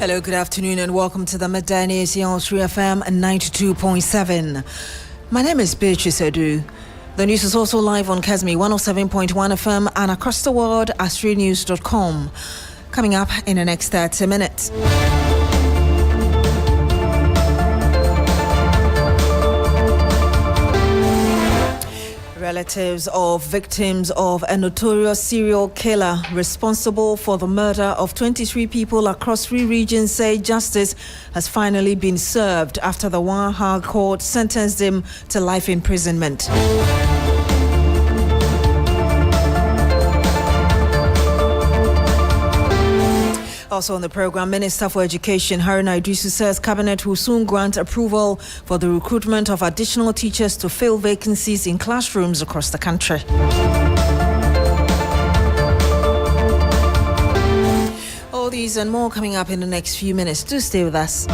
Hello, good afternoon, and welcome to the Midday News here on 3FM 92.7. My name is Beatrice Adu. The news is also live on Kesmi 107.1 FM and across the world at 3news.com. Coming up in the next 30 minutes. Relatives of victims of a notorious serial killer responsible for the murder of 23 people across 3 regions say justice has finally been served after the Waha court sentenced him to life imprisonment. Also on the program, Minister for Education Haruna Idrisu says Cabinet will soon grant approval for the recruitment of additional teachers to fill vacancies in classrooms across the country. All these and more coming up in the next few minutes. Do stay with us.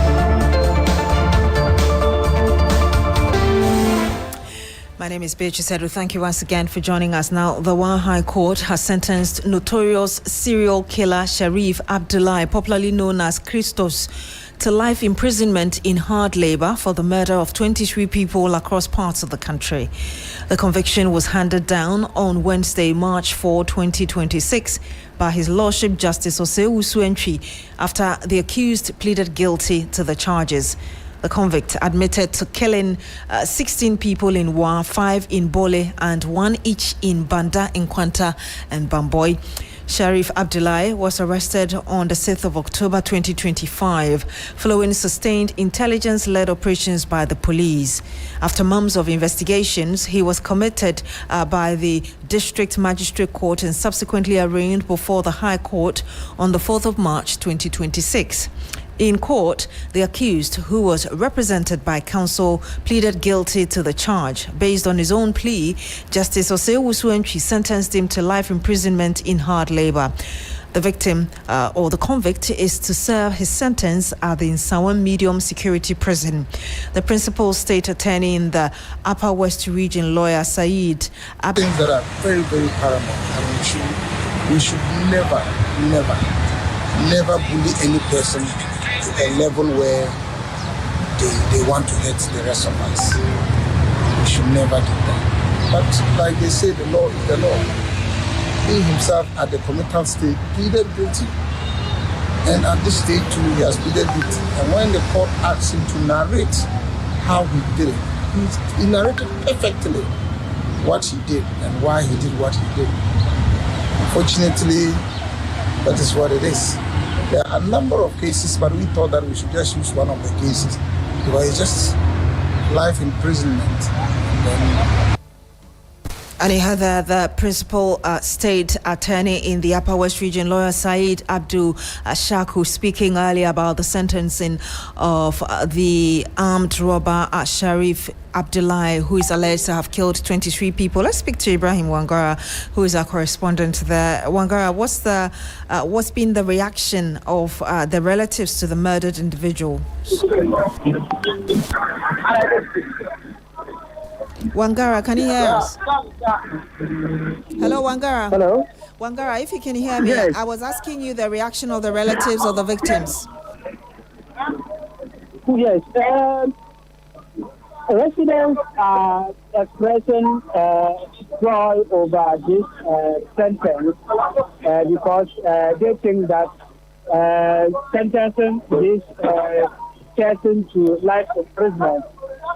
My name is Beatrice Adu. Thank you once again for joining us. Now, the Wa High Court has sentenced notorious serial killer Sharif Abdullahi, popularly known as Christos, to life imprisonment in hard labor for the murder of 23 people across parts of the country. The conviction was handed down on Wednesday, March 4, 2026, by His Lordship Justice Osei Usuentri after the accused pleaded guilty to the charges. The convict admitted to killing 16 people in Wa, 5 in Bole, and 1 each in Banda, Nkwanta, and Bamboy. Sharif Abdullahi was arrested on the 6th of October 2025 following sustained intelligence-led operations by the police. After months of investigations, he was committed by the District Magistrate Court and subsequently arraigned before the High Court on the 4th of March 2026. In court, the accused, who was represented by counsel, pleaded guilty to the charge. Based on his own plea, Justice Osei Usuentri sentenced him to life imprisonment in hard labor. The victim, or the convict, is to serve his sentence at the Nsawam Medium Security Prison. The principal state attorney in the Upper West Region, lawyer Said things that are very, very paramount, and we should never bully any person to a level where they want to hurt the rest of us. We should never do that. But like they say, the law is the law. He himself at the committal stage pleaded guilty. And at this stage too, he has pleaded guilty. And when the court asked him to narrate how he did it, he narrated perfectly what he did and why he did what he did. Unfortunately, that is what it is. There are a number of cases, but we thought that we should just use one of the cases because it's just life imprisonment. And he had the principal state attorney in the Upper West Region, lawyer Said Abdul Shaku, speaking earlier about the sentencing of the armed robber Sharif Abdullahi, who is alleged to have killed 23 people. Let's speak to Ibrahim Wangara, who is our correspondent there. Wangara, what's been the reaction of the relatives to the murdered individual? Wangara, can you hear us? Hello, Wangara. Hello. Wangara, if you can hear me, yes. I was asking you the reaction of the relatives of the victims. Yes. Residents are expressing joy over this sentence because they think that sentencing this person to life imprisonment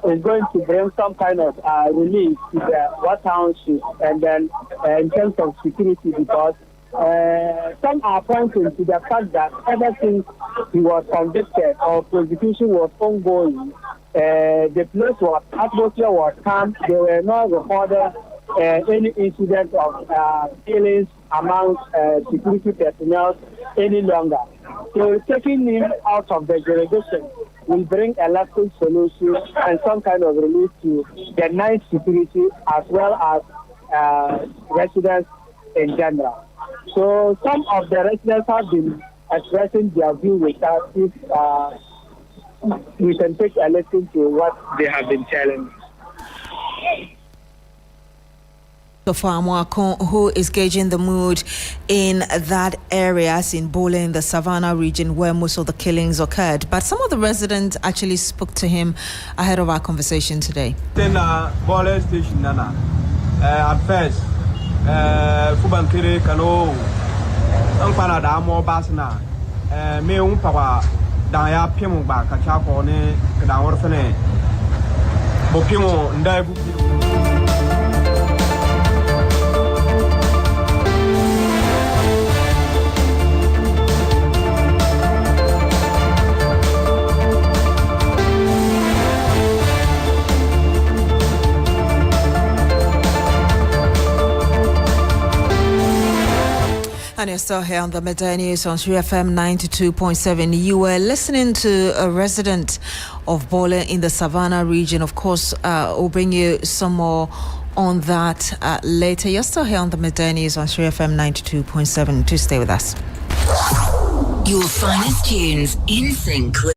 is going to bring some kind of relief to the Wat Township, and then in terms of security, because some are pointing to the fact that ever since he was convicted or prosecution was ongoing, the place was, atmosphere was calm. There were not recorded any incident of killings among security personnel any longer. So taking him out of the jurisdiction will bring a lasting solution and some kind of relief to the night security as well as residents in general. So some of the residents have been expressing their view with us. If we can take a listen to what they have been telling. Christopher Amoakon, who is gauging the mood in that area, as in Bole in the Savannah region where most of the killings occurred. But some of the residents actually spoke to him ahead of our conversation today. In Bole station, Nana, at first, Fubankiri Kano, Ampana Damo Basna, me Umpava, Daya Pimba, Kachapone, Kadaorfane, Bokimo, Ndaibu. And you're still here on the Midday News on 3FM 92.7. You were listening to a resident of Bole in the Savannah region. Of course, we'll bring you some more on that later. You're still here on the Midday News on 3FM 92.7. Do stay with us. Your finest tunes in sync with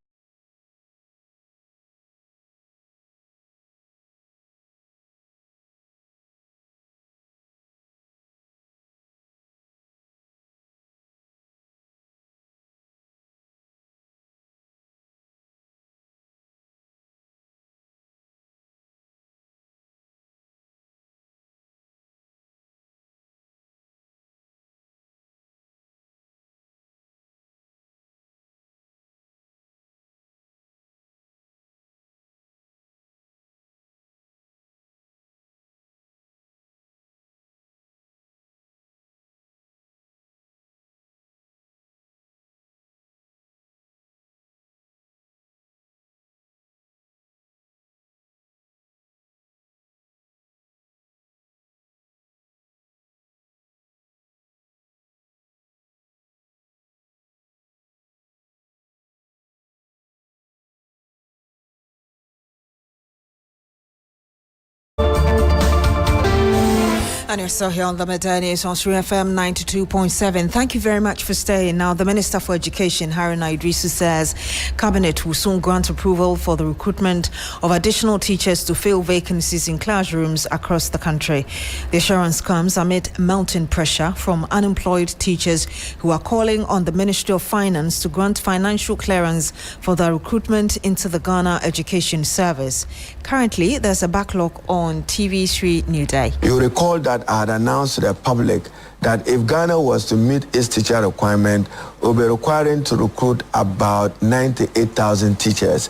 And you're still here on the Midday News on 3FM 92.7. Thank you very much for staying. Now, the Minister for Education, Haruna Idrisu, says Cabinet will soon grant approval for the recruitment of additional teachers to fill vacancies in classrooms across the country. The assurance comes amid mounting pressure from unemployed teachers who are calling on the Ministry of Finance to grant financial clearance for the recruitment into the Ghana Education Service. Currently, there's a backlog on TV3 New Day. You recall that I had announced to the public that if Ghana was to meet its teacher requirement, we'll be requiring to recruit about 98,000 teachers.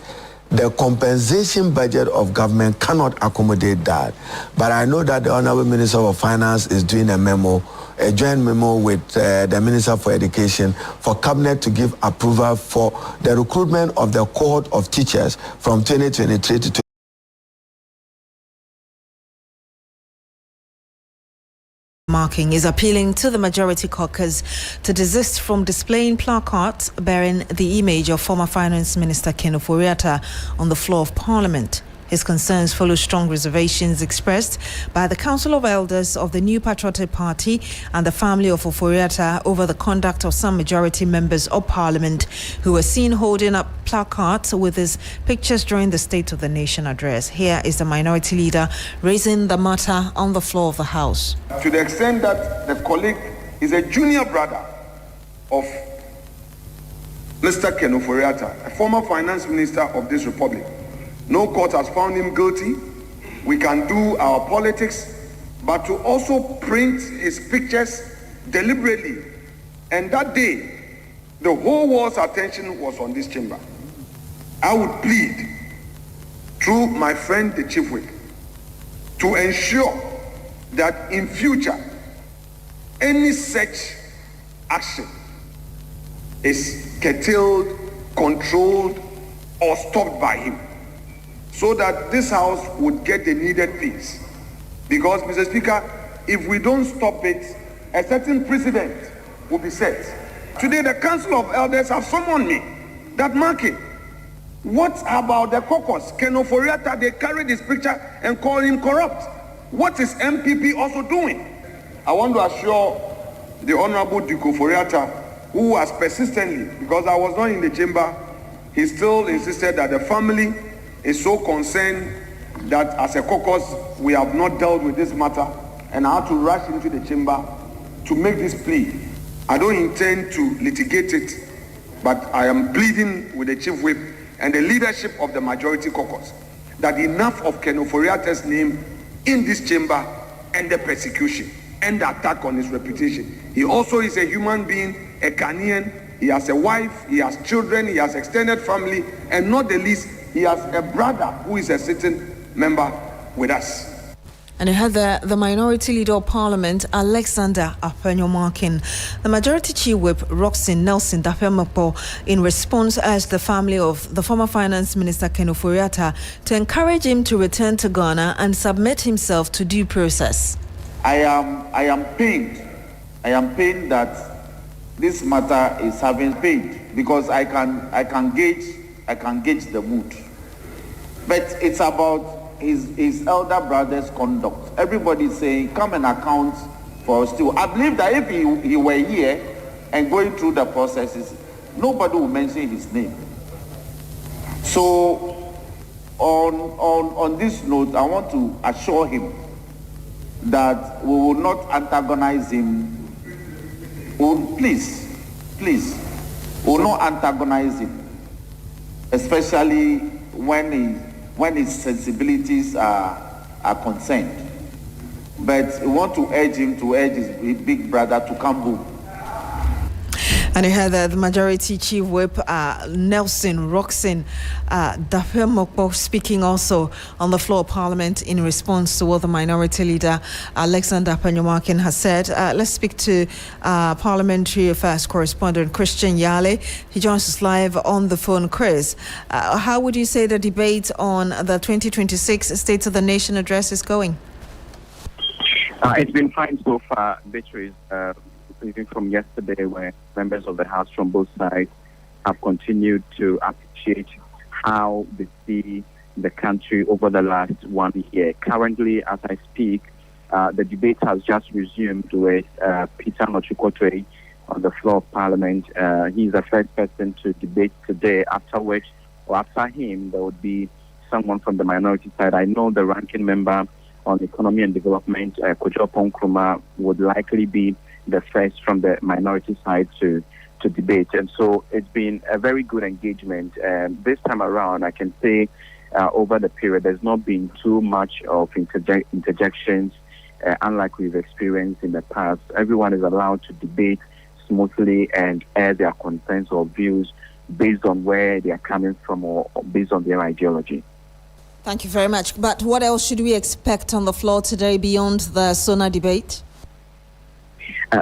The compensation budget of government cannot accommodate that. But I know that the Honorable Minister of Finance is doing a joint memo with the Minister for Education for Cabinet to give approval for the recruitment of the cohort of teachers from 2023 to Marking is appealing to the majority caucus to desist from displaying placards bearing the image of former Finance Minister Ken Ofori-Atta on the floor of Parliament. His concerns follow strong reservations expressed by the Council of Elders of the New Patriotic Party and the family of Ofori-Atta over the conduct of some majority members of Parliament who were seen holding up placards with his pictures during the State of the Nation address. Here is the minority leader raising the matter on the floor of the House. To the extent that the colleague is a junior brother of Mr. Ken Ofori-Atta, a former finance minister of this republic. No court has found him guilty. We can do our politics, but to also print his pictures deliberately. And that day, the whole world's attention was on this chamber. I would plead through my friend, the Chief Whip, to ensure that in future, any such action is curtailed, controlled, or stopped by him, so that this House would get the needed peace. Because, Mr. Speaker, if we don't stop it, a certain precedent will be set. Today, the Council of Elders have summoned me, that marking. What about the caucus? Ken Ofori-Atta, they carry this picture and call him corrupt. What is MPP also doing? I want to assure the Honorable Duke Ofori-Atta, who has persistently, because I was not in the chamber, he still insisted that the family is so concerned that as a caucus we have not dealt with this matter, and I had to rush into the chamber to make this plea. I don't intend to litigate it, but I am pleading with the Chief Whip and the leadership of the majority caucus that enough of Ken Ofori-Attah's name in this chamber and the persecution and the attack on his reputation. He also is a human being, a Ghanaian. He has a wife, he has children, he has extended family, and not the least, he has a brother who is a sitting member with us. And you had the Minority Leader of Parliament, Alexander Apenyomarkin. The Majority Chief Whip, Roxin Nelson Dafemokpo, in response, urged the family of the former Finance Minister Ken Ofori-Attah to encourage him to return to Ghana and submit himself to due process. I am pained. I am pained that this matter is having pain because I can gauge the mood. But it's about his elder brother's conduct. Everybody is saying, come and account for us too. I believe that if he were here and going through the processes, nobody will mention his name. So on this note, I want to assure him that we will not antagonize him. Please, we will not antagonize him, especially when his sensibilities are concerned. But we want to urge him to urge his big brother to come home. And you heard the Majority Chief Whip, Nelson Roxin Dafemokpo, speaking also on the floor of Parliament in response to what the Minority Leader, Alexander Apenyomarkin, has said. Let's speak to Parliamentary Affairs Correspondent Christian Yale. He joins us live on the phone. Chris, how would you say the debate on the 2026 State of the Nation address is going? It's been fine so far, Beatrice. Even from yesterday, where members of the House from both sides have continued to appreciate how they see the country over the last 1 year. Currently, as I speak, the debate has just resumed with Peter Nochukotwe on the floor of Parliament. He's the first person to debate today, after which, or after him, there would be someone from the minority side. I know the ranking member on economy and development, Kojo Ponkruma, would likely be the first from the minority side to debate. And so it's been a very good engagement. This time around, I can say over the period, there's not been too much of interjections, unlike we've experienced in the past. Everyone is allowed to debate smoothly and air their concerns or views based on where they are coming from or based on their ideology. Thank you very much. But what else should we expect on the floor today beyond the SONA debate?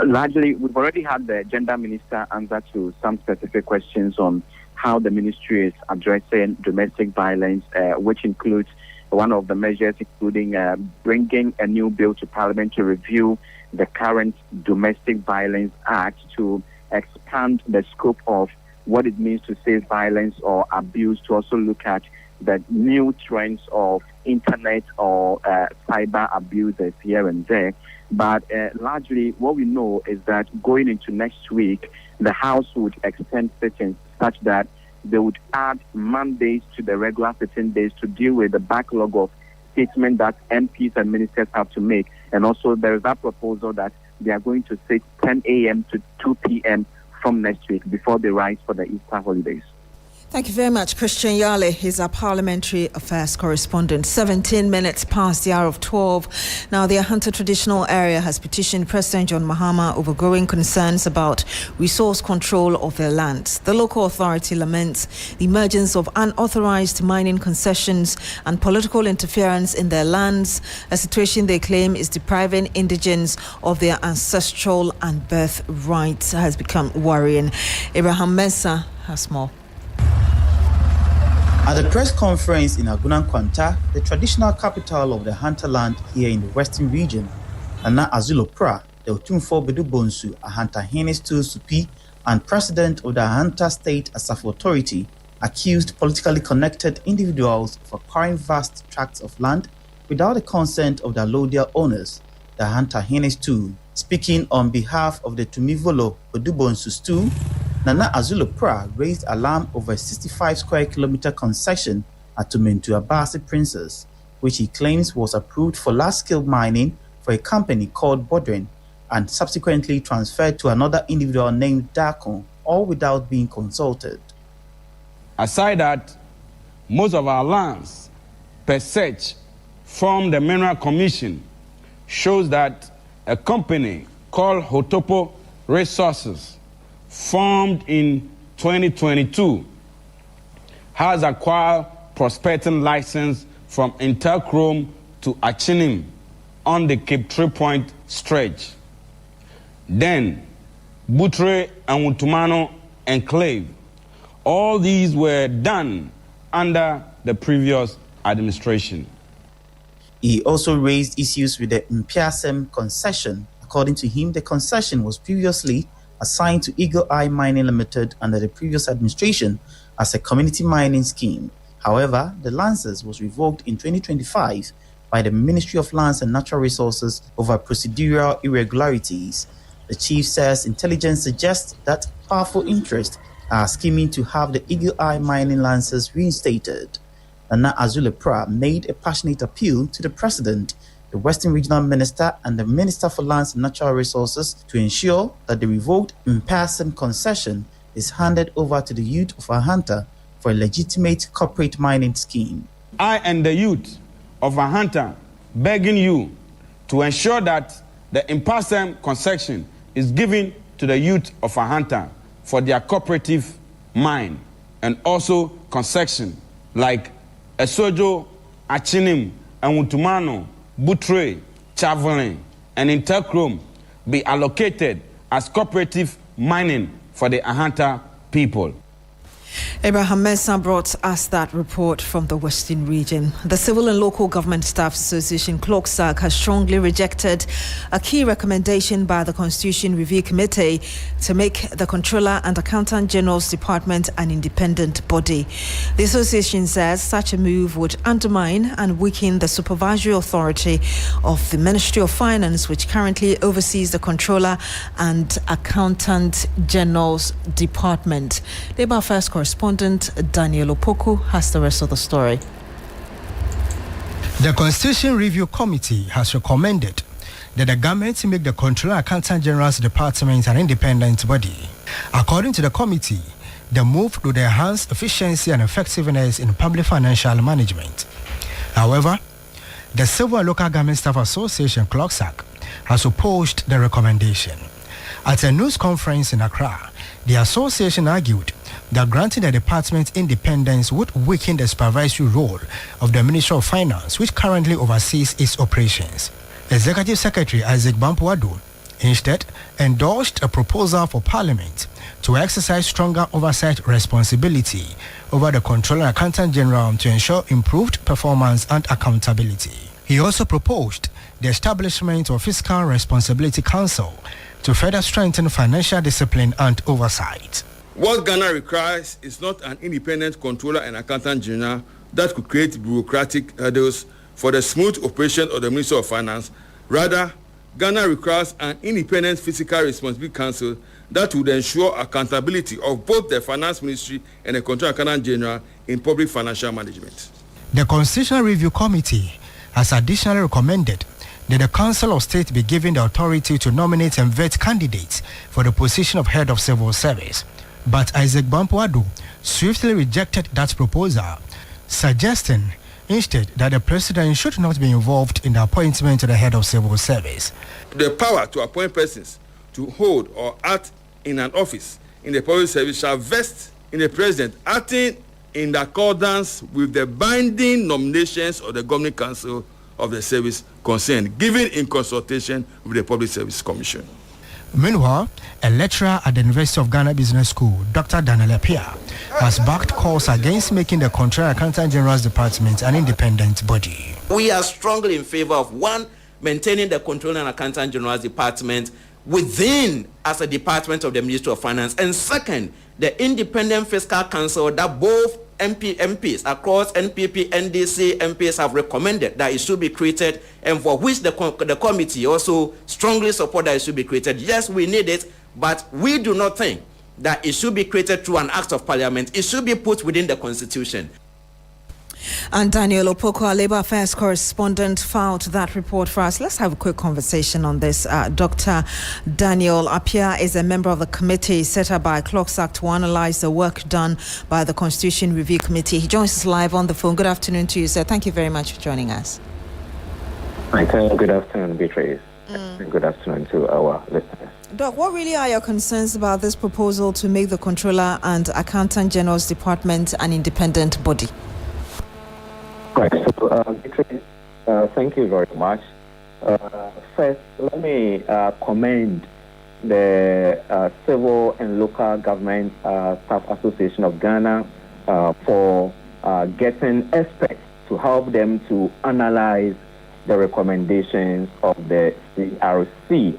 Largely, we've already had the gender minister answer to some specific questions on how the ministry is addressing domestic violence, which includes one of the measures, including bringing a new bill to Parliament to review the current Domestic Violence Act to expand the scope of what it means to say violence or abuse, to also look at the new trends of internet or cyber abuses here and there. But largely, what we know is that going into next week, the House would extend sittings such that they would add Mondays to the regular sitting days to deal with the backlog of statements that MPs and ministers have to make. And also, there is that proposal that they are going to sit 10 a.m. to 2 p.m. from next week before they rise for the Easter holidays. Thank you very much, Christian Yale. He's our Parliamentary Affairs Correspondent. 17 minutes past the hour of 12. Now, the Ahanta Traditional Area has petitioned President John Mahama over growing concerns about resource control of their lands. The local authority laments the emergence of unauthorized mining concessions and political interference in their lands, a situation they claim is depriving indigents of their ancestral and birth rights. Has become worrying. Abraham Mensah has more. At a press conference in Agunan Kwanta, the traditional capital of the Ahanta land here in the western region, Nana Azulo Pra, the Otumfo Bedu Bonsu, Ahanta Henes Supi, and president of the Ahanta State Asafo Authority, accused politically connected individuals of acquiring vast tracts of land without the consent of the allodial owners, the Ahanta Henes 2. Speaking on behalf of the Tumivolo Bedu Bonsu Stu, Nana Azulo Pra raised alarm over a 65 square kilometer concession at Tumentu Abasi Princess, which he claims was approved for large-scale mining for a company called Bodrin and subsequently transferred to another individual named Dakon, all without being consulted. Aside that, most of our lands per search from the Mineral Commission shows that a company called Hotopo Resources, formed in 2022, has acquired prospecting license from Interchrome to Achinim on the Cape 3 Point stretch. Then, Butre and Wutumano Enclave. All these were done under the previous administration. He also raised issues with the Mpiasem concession. According to him, the concession was previously assigned to Eagle Eye Mining Limited under the previous administration as a community mining scheme. However, the license was revoked in 2025 by the Ministry of Lands and Natural Resources over procedural irregularities. The chief says intelligence suggests that powerful interests are scheming to have the Eagle Eye mining license reinstated. Nana Azule made a passionate appeal to the President, the Western Regional Minister, and the Minister for Lands and Natural Resources to ensure that the revoked in-person concession is handed over to the youth of Ahanta for a legitimate corporate mining scheme. I and the youth of Ahanta begging you to ensure that the in-person concession is given to the youth of Ahanta for their cooperative mine and also concession like Esojo, Achinim, and Wutumano, Butre, Chavelin, and Interchrome be allocated as cooperative mining for the Ahanta people. Abraham Mensah brought us that report from the Western region. The Civil and Local Government Staff Association, CLOGSAG, has strongly rejected a key recommendation by the Constitution Review Committee to make the Controller and Accountant General's Department an independent body. The association says such a move would undermine and weaken the supervisory authority of the Ministry of Finance, which currently oversees the Controller and Accountant General's Department. Labour Affairs correspondent Daniel Opoku has the rest of the story. The Constitution Review Committee has recommended that the government make the Controller Accountant General's Department an independent body. According to the committee, the move would enhance efficiency and effectiveness in public financial management. However, the Civil and Local Government Staff Association, CLOGSAG, has opposed the recommendation. At a news conference in Accra, the association argued that granting the department independence would weaken the supervisory role of the Ministry of Finance, which currently oversees its operations. Executive Secretary Isaac Bampo Adu instead endorsed a proposal for Parliament to exercise stronger oversight responsibility over the Controller and Accountant General to ensure improved performance and accountability. He also proposed the establishment of Fiscal Responsibility Council to further strengthen financial discipline and oversight. What Ghana requires is not an independent Controller and Accountant General that could create bureaucratic hurdles for the smooth operation of the Ministry of Finance. Rather, Ghana requires an independent Fiscal Responsibility Council that would ensure accountability of both the Finance Ministry and the Controller and Accountant General in public financial management. The Constitutional Review Committee has additionally recommended that the Council of State be given the authority to nominate and vet candidates for the position of Head of Civil Service. But Isaac Bampo Adu swiftly rejected that proposal, suggesting instead that the President should not be involved in the appointment to the Head of Civil Service. The power to appoint persons to hold or act in an office in the public service shall vest in the President acting in accordance with the binding nominations of the Governing Council of the service concerned, given in consultation with the Public Service Commission. Meanwhile, a lecturer at the University of Ghana Business School, Dr. Daniel Apia, has backed calls against making the Controller Accountant General's Department an independent body. We are strongly in favor of, one, maintaining the Controller and Accountant General's Department within as a department of the Ministry of Finance, and second, the Independent Fiscal Council that both MPs across NPP, NDC MPs have recommended that it should be created, and for which the committee also strongly support that it should be created. Yes, we need it, but we do not think that it should be created through an act of Parliament. It should be put within the Constitution. And Daniel Opoko, our Labour Affairs correspondent, filed that report for us. Let's have a quick conversation on this. Dr. Daniel Appiah is a member of the committee set up by Clocksack to analyse the work done by the Constitution Review Committee. He joins us live on the phone. Good afternoon to you, sir. Thank you very much for joining us. Good afternoon, Beatrice. Good afternoon to our listeners. Doc, what really are your concerns about this proposal to make the Controller and Accountant General's Department an independent body? Right. So, Beatrice, thank you very much. First, let me commend the Civil and Local Government Staff Association of Ghana for getting experts to help them to analyze the recommendations of the CRC.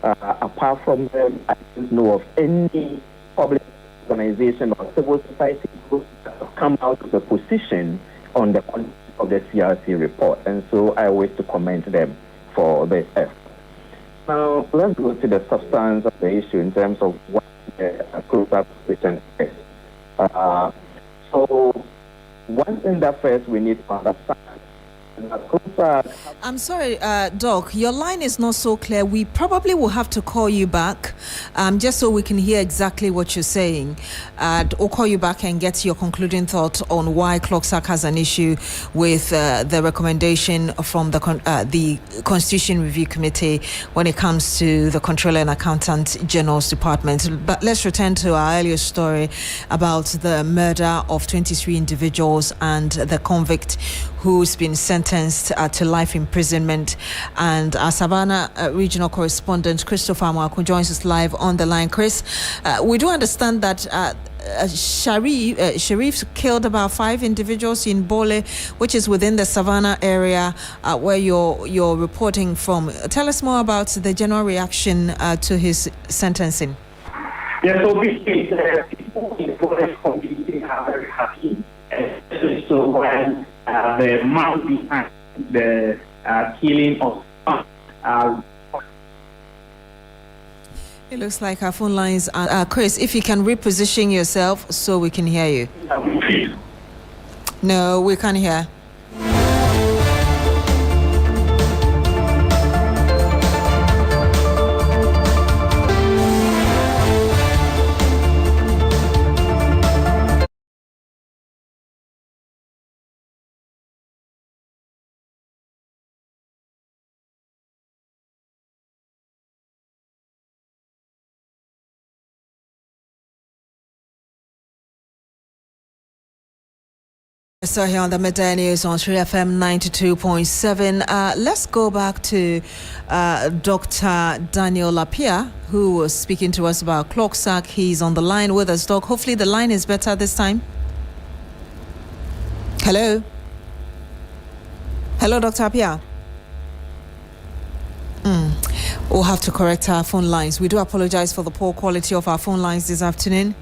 Apart from them, I don't know of any public organization or civil society group that have come out with a position on the content of the CRC report, and so I wish to commend them for this effort. Now, let's go to the substance of the issue in terms of what the closer position is. So, one thing that first we need to understand. I'm sorry, Doc, your line is not so clear. We probably will have to call you back just so we can hear exactly what you're saying. Or call you back and get your concluding thought on why Clocksack has an issue with the recommendation from the Constitution Review Committee when it comes to the Controller and Accountant General's Department. But let's return to our earlier story about the murder of 23 individuals and the convict who's been sentenced to life imprisonment. And our Savannah regional correspondent Christopher Amwaku joins us live on the line. Chris, we do understand that Sharif killed about 5 individuals in Bole, which is within the Savannah area where you're reporting from. Tell us more about the general reaction to his sentencing. Yeah, so people in Bole community are very happy. So when the man behind the killing of it looks like our phone lines are Chris, if you can reposition yourself so we can hear you. No, we can't hear. So here on the Midday News on 3FM 92.7, let's go back to Dr. Daniel Appiah, who was speaking to us about Clocksack. He's on the line with us, Doc. Hopefully the line is better this time. Hello? Hello, Dr. Appiah? We'll have to correct our phone lines. We do apologize for the poor quality of our phone lines this afternoon.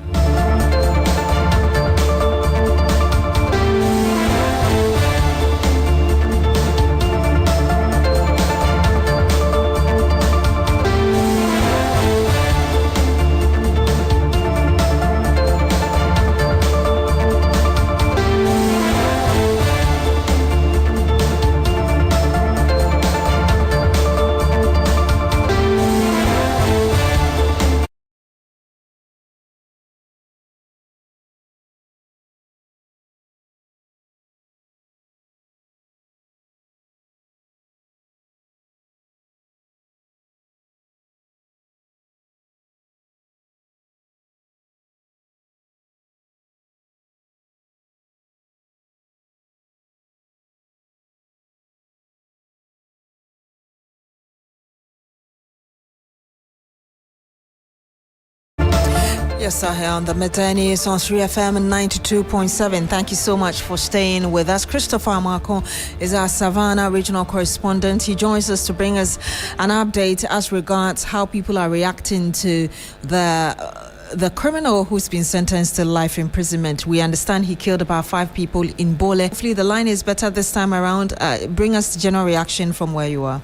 Yes, sir, here on the Midday News on 3FM 92.7. Thank you so much for staying with us. Christopher Amwaku is our Savannah regional correspondent. He joins us to bring us an update as regards how people are reacting to the criminal who's been sentenced to life imprisonment. We understand he killed about 5 people in Bole. Hopefully the line is better this time around. Bring us the general reaction from where you are.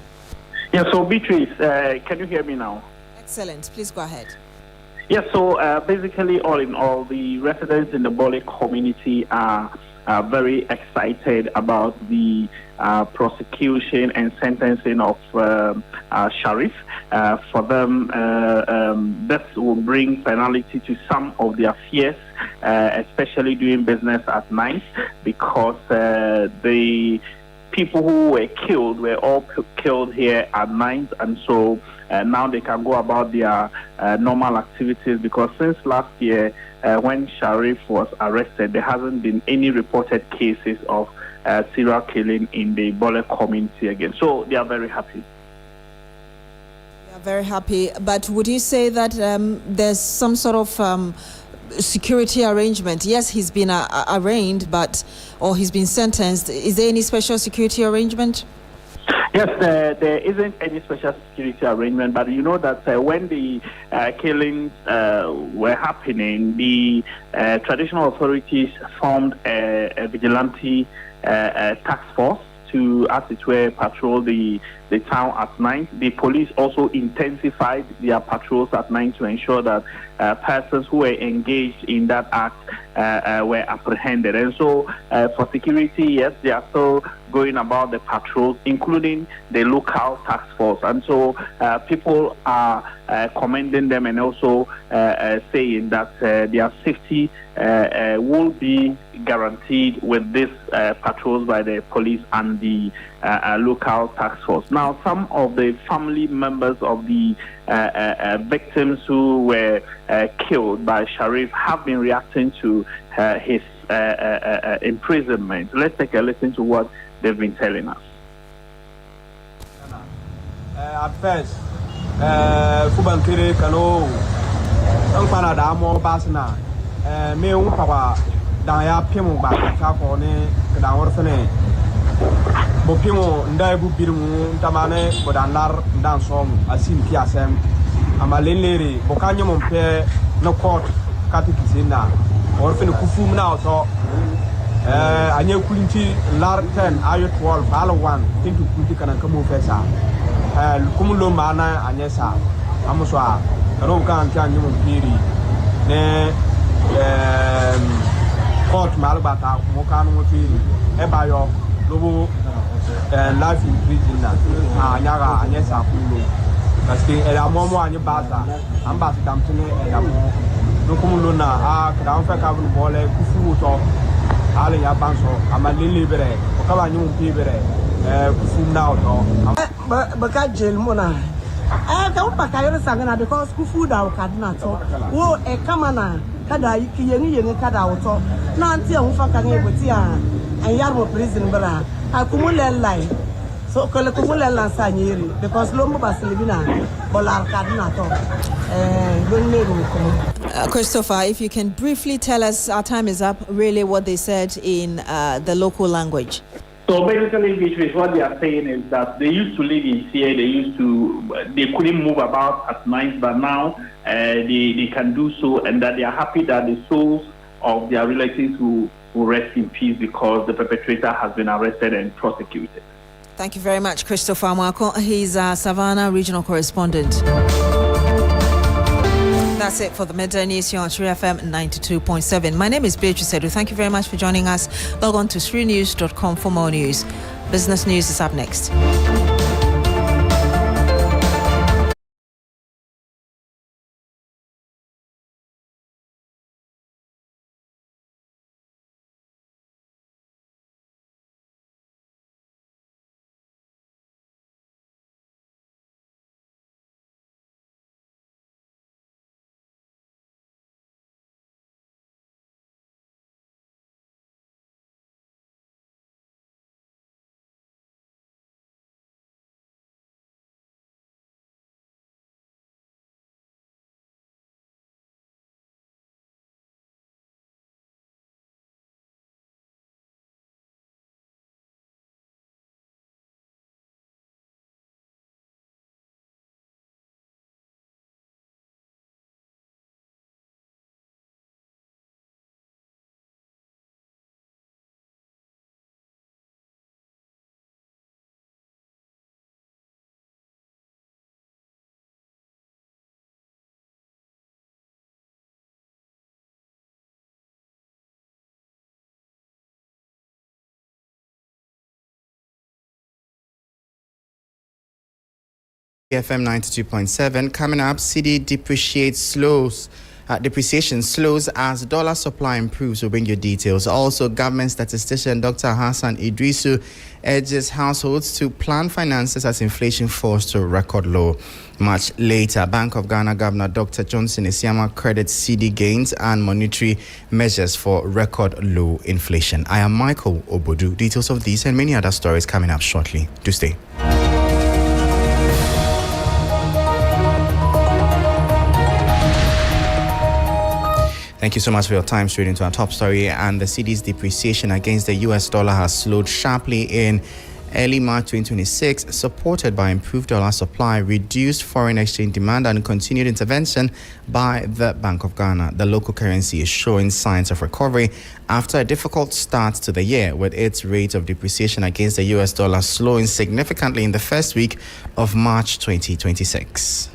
Yeah, so Beatrice, can you hear me now? Excellent. Please go ahead. Yeah, so basically, all in all, the residents in the Bole community are very excited about the prosecution and sentencing of Sharif. For them, this will bring finality to some of their fears, especially doing business at night, because the people who were killed were all killed here at night, and so now they can go about their normal activities, because since last year when Sharif was arrested, there hasn't been any reported cases of serial killing in the Bole community again. So they are very happy. They are very happy. But would you say that there's some sort of security arrangement? Yes, he's been arraigned, or he's been sentenced. Is there any special security arrangement? Yes, there isn't any special security arrangement, but you know that when the killings were happening, the traditional authorities formed a vigilante task force to, as it were, patrol the town at night. The police also intensified their patrols at night to ensure that persons who were engaged in that act were apprehended. And so for security, yes, they are still going about the patrols, including the local task force. And so people are commending them and also saying that their safety will be guaranteed with these patrols by the police and the local task force. Now, some of the family members of the victims who were killed by Sharif have been reacting to his imprisonment. Let's take a listen to what they've been telling us. At first, Fubankiri Kano, Unpanada more Basna, me Umpawa, Daya Pimu back, Tapone, Kadan Bopimo, Ndaibu Bimu, Tamane, Bodanar, Dansom, Asim Kiasem, Amalili, Bocanyum Pe, no court, Katikisina, Orphan Kufum now, so Anya Kunti, Lar 10, Ayo 12, Alo 1, into Kuntikan and Kamu Fesa, Kumulo Mana, Anyesa, Amuswa, Rokan Kanyum Piri, Ne Court Malabata, Mokano Piri, Ebayo. Life in prison Anyaga Anyesa Pulo. Parce que elle a moment à Basa, ambassade d'Amtine et d'amour. Nous comme l'on a fait qu'avant le volet, Kufu to, allez ya banso, Amali libéré, au cas où nous libéré, Kufu now to. Baka jail mona. Ka pa ka yoro sangana because Kufu da o kadina to. Wo e kamana kada yiki yeni kada o to. Na anti e fa kan e boti a. And Yarmo prison bra. I kumule line. So kole kumule lan sanyeri because Lombo Basilibina Bolar Cardinato. Christopher, if you can briefly tell us, our time is up, really what they said in the local language. So basically, Beatrice, what they are saying is that they used to live in fear, they couldn't move about at night, but now they can do so, and that they are happy that the souls of their relatives will rest in peace because the perpetrator has been arrested and prosecuted. Thank you very much, Christopher Mwako. He's a Savannah regional correspondent. That's it for the Midday News here on True FM 92.7. My name is Beatrice Adu. Thank you very much for joining us. Log on to srinews.com for more news. Business News is up next. FM 92.7. Coming up, cedi depreciation slows as dollar supply improves. We'll bring you details. Also, government statistician Dr. Hassan Idrisu urges households to plan finances as inflation falls to a record low. Much later, Bank of Ghana Governor Dr. Johnson Isiama credits cedi gains and monetary measures for record low inflation. I am Michael Obodu. Details of these and many other stories coming up shortly. Do stay. Thank you so much for your time. Straight into our top story. And the cedi's depreciation against the US dollar has slowed sharply in early March 2026, supported by improved dollar supply, reduced foreign exchange demand, and continued intervention by the Bank of Ghana. The local currency is showing signs of recovery after a difficult start to the year, with its rate of depreciation against the US dollar slowing significantly in the first week of March 2026.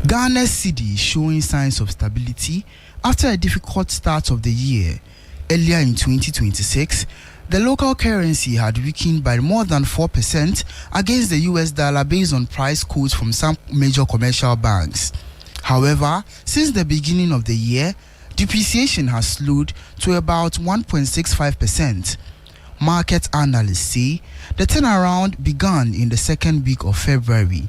Ghana's cedi is showing signs of stability after a difficult start of the year. Earlier in 2026, the local currency had weakened by more than 4% against the US dollar based on price quotes from some major commercial banks. However, since the beginning of the year, depreciation has slowed to about 1.65%. Market analysts say the turnaround began in the second week of February,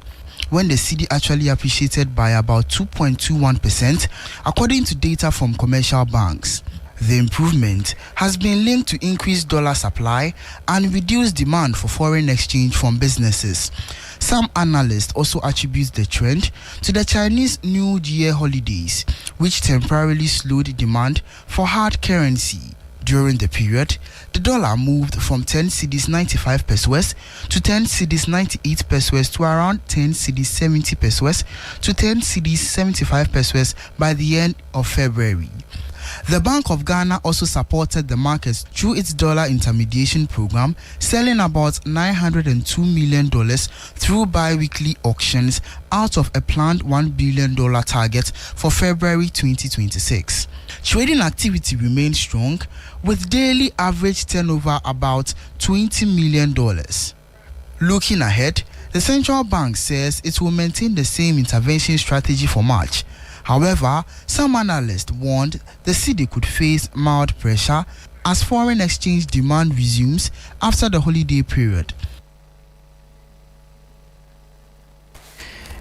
when the cedi actually appreciated by about 2.21%, according to data from commercial banks. The improvement has been linked to increased dollar supply and reduced demand for foreign exchange from businesses. Some analysts also attribute the trend to the Chinese New Year holidays, which temporarily slowed demand for hard currency. During the period, the dollar moved from 10 cedis 95 pesos to 10 cedis 98 pesos to around 10 cedis 70 pesos to 10 cedis 75 pesos by the end of February. The Bank of Ghana also supported the markets through its dollar intermediation program, selling about $902 million through bi-weekly auctions out of a planned $1 billion target for February 2026. Trading activity remained strong, with daily average turnover about $20 million. Looking ahead, the central bank says it will maintain the same intervention strategy for March. However, some analysts warned the cedi could face mild pressure as foreign exchange demand resumes after the holiday period.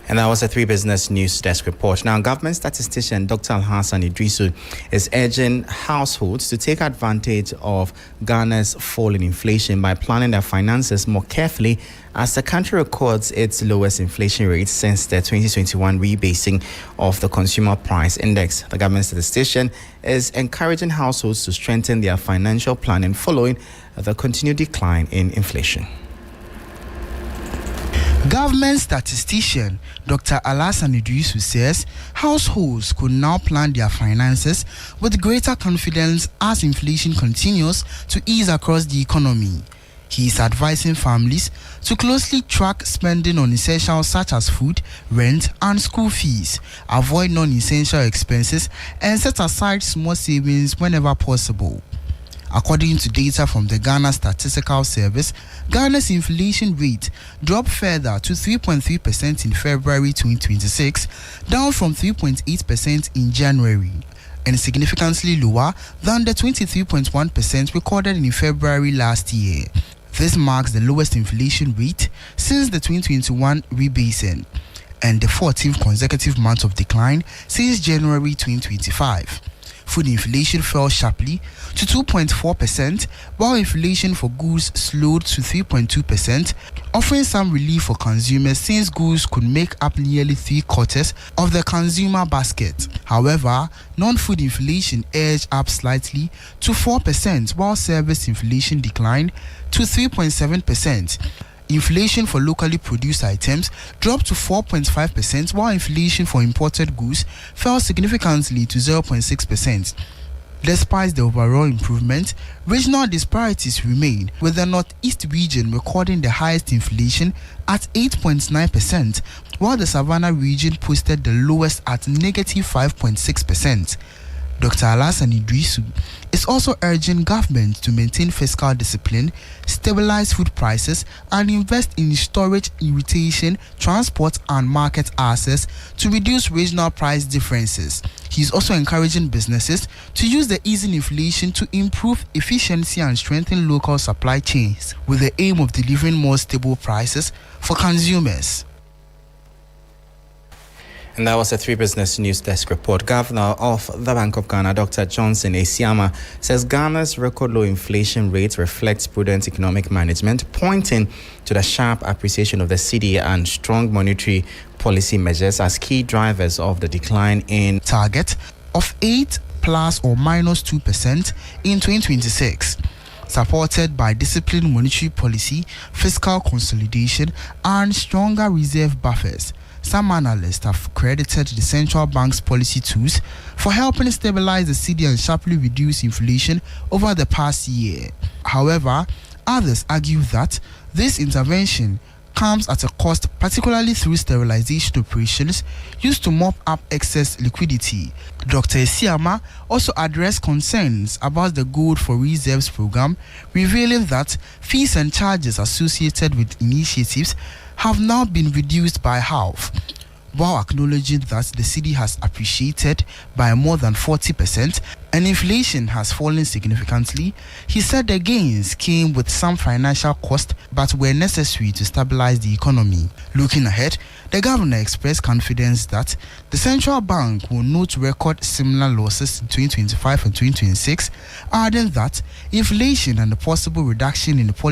And that was a 3 Business News Desk report. Now, government statistician Dr. Hassan Idrisu is urging households to take advantage of Ghana's fall in inflation by planning their finances more carefully as the country records its lowest inflation rate since the 2021 rebasing of the Consumer Price Index. The government statistician is encouraging households to strengthen their financial planning following the continued decline in inflation. Government statistician Dr. Alassane Idrisu says households could now plan their finances with greater confidence as inflation continues to ease across the economy. He is advising families to closely track spending on essentials such as food, rent, and school fees, avoid non-essential expenses, and set aside small savings whenever possible. According to data from the Ghana Statistical Service, Ghana's inflation rate dropped further to 3.3% in February 2026, down from 3.8% in January, and significantly lower than the 23.1% recorded in February last year. This marks the lowest inflation rate since the 2021 rebasing, and the 14th consecutive month of decline since January 2025. Food inflation fell sharply to 2.4%, while inflation for goods slowed to 3.2%, offering some relief for consumers since goods could make up nearly 3/4 of the consumer basket. However, non-food inflation edged up slightly to 4%, while service inflation declined to 3.7%. Inflation for locally produced items dropped to 4.5%, while inflation for imported goods fell significantly to 0.6%. Despite the overall improvement, regional disparities remain, with the Northeast region recording the highest inflation at 8.9%, while the Savannah region posted the lowest at -5.6%. Dr. Alassane Idrisu is also urging government to maintain fiscal discipline, stabilize food prices, and invest in storage, irrigation, transport, and market access to reduce regional price differences. He is also encouraging businesses to use the easing inflation to improve efficiency and strengthen local supply chains, with the aim of delivering more stable prices for consumers. And that was a 3 Business News Desk report. Governor of the Bank of Ghana, Dr. Johnson Esiama, says Ghana's record low inflation rate reflects prudent economic management, pointing to the sharp appreciation of the cedi and strong monetary policy measures as key drivers of the decline in target of 8 plus or minus 2% in 2026. Supported by disciplined monetary policy, fiscal consolidation, and stronger reserve buffers. Some analysts have credited the central bank's policy tools for helping stabilize the cedi and sharply reduce inflation over the past year. However, others argue that this intervention comes at a cost, particularly through sterilization operations used to mop up excess liquidity. Dr. Esiama also addressed concerns about the Gold for Reserves program, revealing that fees and charges associated with initiatives have now been reduced by half. While acknowledging that the cedi has appreciated by more than 40% and inflation has fallen significantly, he said the gains came with some financial cost but were necessary to stabilize the economy. Looking ahead, the governor expressed confidence that the central bank will not record similar losses in 2025 and 2026, adding that inflation and the possible reduction in the policy